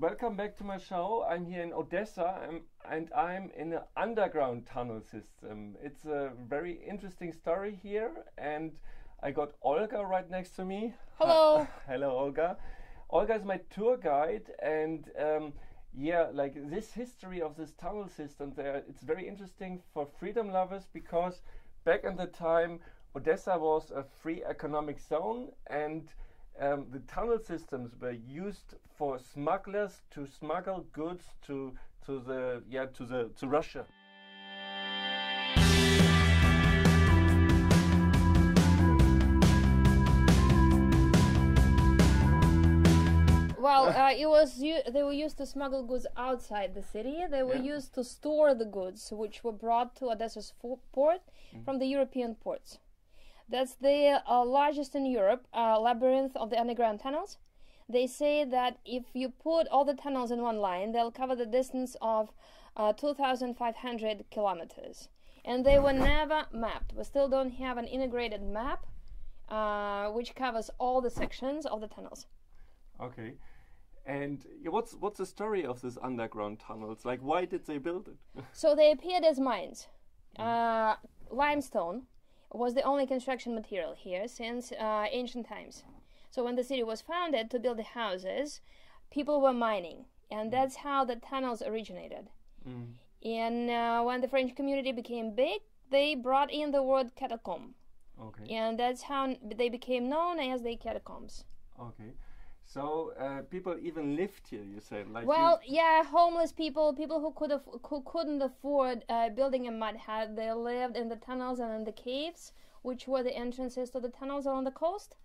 welcome back to my show. I'm here in Odessa and I'm in an underground tunnel system. It's a very interesting story here, and I got Olga right next to me. Hello. Hello, Olga. Olga is my tour guide, and yeah, like this history of this tunnel system there, it's very interesting for freedom lovers because back in the time Odessa was a free economic zone, and the tunnel systems were used for smugglers to smuggle goods to Russia. Well, they were used to smuggle goods outside the city. They were used to store the goods, which were brought to Odessa's port from the European ports. That's the largest in Europe labyrinth of the underground tunnels. They say that if you put all the tunnels in one line, they'll cover the distance of 2,500 kilometers. And they were never mapped. We still don't have an integrated map which covers all the sections of the tunnels. Okay. And what's the story of these underground tunnels? Like, why did they build it? So they appeared as mines. Limestone was the only construction material here since ancient times. So when the city was founded to build the houses, people were mining, and that's how the tunnels originated. And when the French community became big, they brought in the word catacomb. Okay. And that's how they became known as the Catacombs. Okay. So people even lived here, you said, like. Well, yeah, homeless people who couldn't afford building a mud hut. They lived in the tunnels and in the caves, which were the entrances to the tunnels along the coast.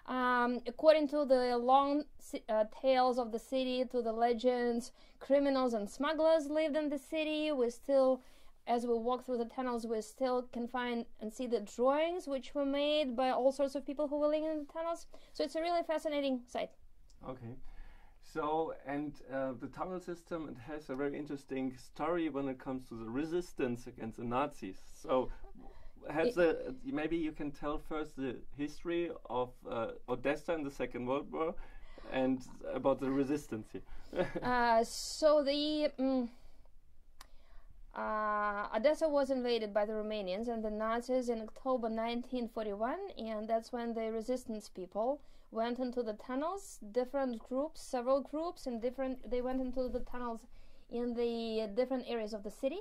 According to the long tales of the city, to the legends, criminals and smugglers lived in the city. We still, as we walk through the tunnels, we still can find and see the drawings which were made by all sorts of people who were living in the tunnels. So it's a really fascinating site. Okay. So, and the tunnel system, it has a very interesting story when it comes to the resistance against the Nazis. So, maybe you can tell first the history of Odessa in the Second World War and about the resistance here. So the Odessa was invaded by the Romanians and the Nazis in October 1941, and that's when the resistance people went into the tunnels. Different groups, several groups, and they went into the tunnels in the different areas of the city.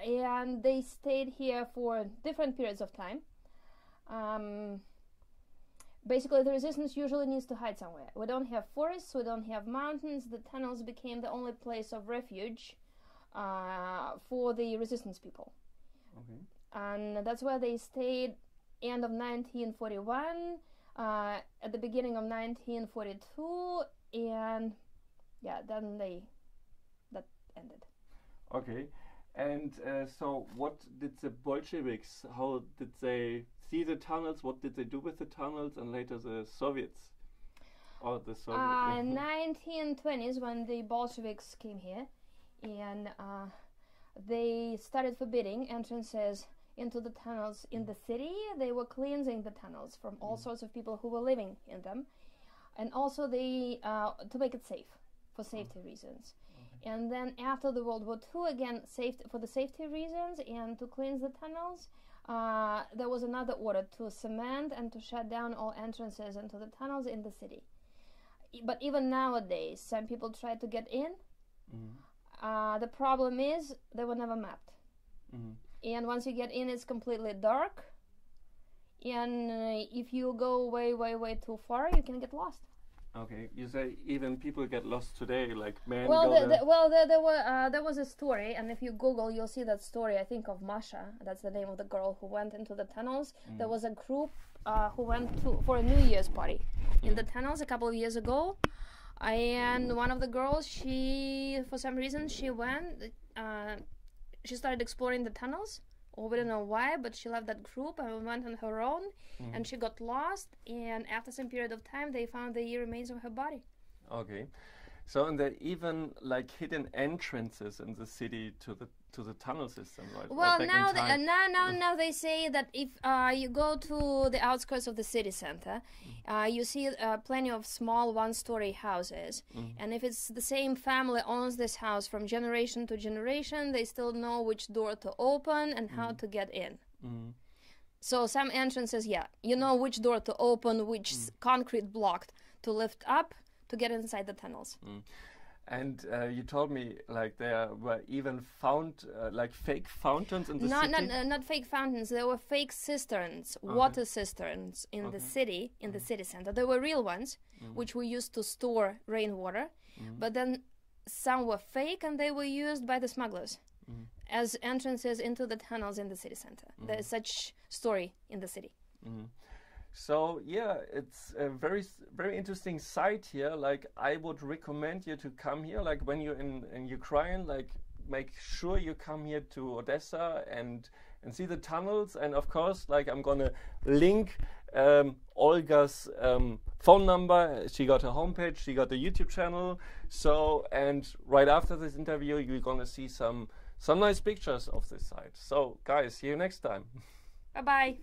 And they stayed here for different periods of time. Basically, the resistance usually needs to hide somewhere. We don't have forests, we don't have mountains. The tunnels became the only place of refuge for the resistance people. Okay. And that's where they stayed end of 1941, at the beginning of 1942, and yeah, then that ended. Okay. And so what did the Bolsheviks, how did they see the tunnels? What did they do with the tunnels? And later the Soviets? Or the Soviets? 1920s, when the Bolsheviks came here, and they started forbidding entrances into the tunnels in the city. They were cleansing the tunnels from all sorts of people who were living in them. And also they to make it safe, for safety reasons. And then after the World War II, again, for the safety reasons and to cleanse the tunnels, there was another order to cement and to shut down all entrances into the tunnels in the city. But even nowadays, some people try to get in. The problem is they were never mapped. And once you get in, it's completely dark. And if you go way, way, way too far, you can get lost. Okay, you say even people get lost today, like men. Well, there was a story, and if you Google, you'll see that story. I think of Masha. That's the name of the girl who went into the tunnels. There was a group who went for a New Year's party in the tunnels a couple of years ago, and one of the girls, for some reason, she started exploring the tunnels. Or we don't know why, but she left that group and went on her own, and she got lost. And after some period of time, they found the remains of her body. Okay, So, and there are even like hidden entrances in the city to the tunnel system, right? Well, now they say that if you go to the outskirts of the city center, you see plenty of small one-story houses, and if it's the same family owns this house from generation to generation, they still know which door to open and how to get in. So some entrances, you know which door to open, which concrete block to lift up to get inside the tunnels. And you told me like there were even found like fake fountains in the city? Not fake fountains. There were fake cisterns, water cisterns in the city, in the city center. There were real ones, which we used to store rainwater, but then some were fake and they were used by the smugglers as entrances into the tunnels in the city center. There's such story in the city. So yeah, it's a very interesting site here. Like I would recommend you to come here. Like when you're in Ukraine, like make sure you come here to Odessa and see the tunnels. And of course, like I'm gonna link Olga's phone number. She got a homepage. She got a YouTube channel. So and right after this interview, you're gonna see some nice pictures of this site. So guys, see you next time. Bye bye.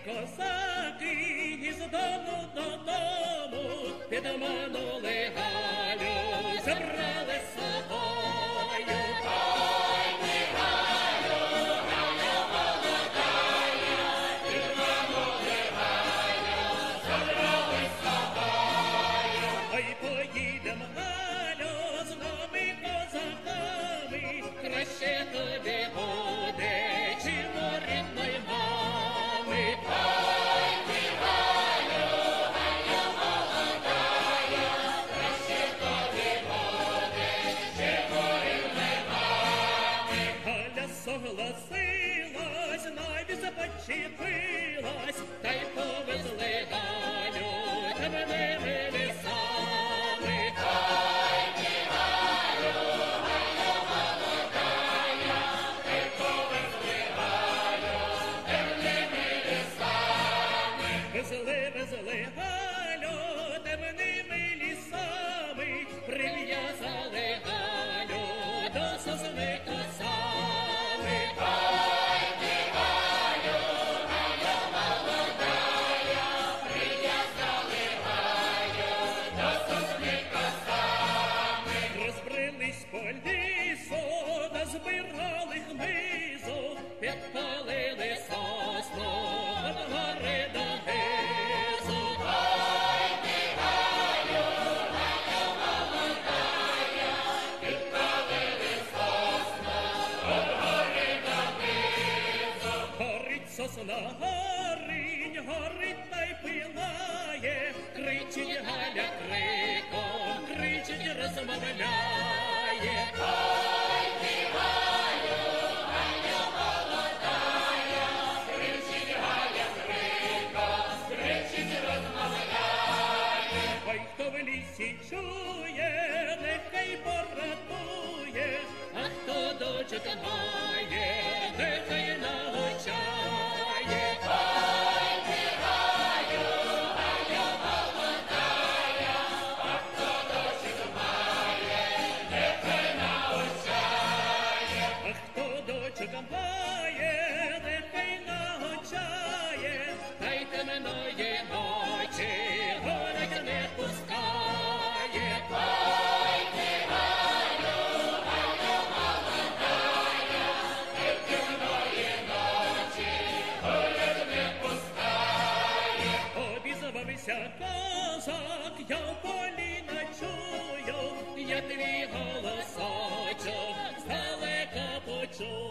Козаки із дому додому підманули Галю, забрали з собою. Ой, Галю, Галю молодая, підманули Галю, забрали з собою. Ой, поїдем, Галю, з нами козаками, краще тобі буде, чим у рідної мами. Согласилась, навіть почепилась, та й повезли Галю темними лісами. Ой, ти, Галю, Галю молодая, та й повезли Галю темними лісами. Везли Галю темними лісами, прив'язали Галю до сосни косами. Збирали хмизу, підпалили сосну, від гори до низу. Ой, ти, Галю, Галю молодая, підпалили сосну, від гори до низу. Горить сосна, горить та й пилає, кричить Галя криком, кричить, розмовляє. Чує, нехай поратує, а хто дочок має, нехай навчає. Ой, ти, Галю, Галю молодая, а хто дочок має, нехай навчає. А хто дочок має, нехай навчає, та й темної ночі горять не пускає. Козак, я в полі ночую, я твій голосочок здалека почую.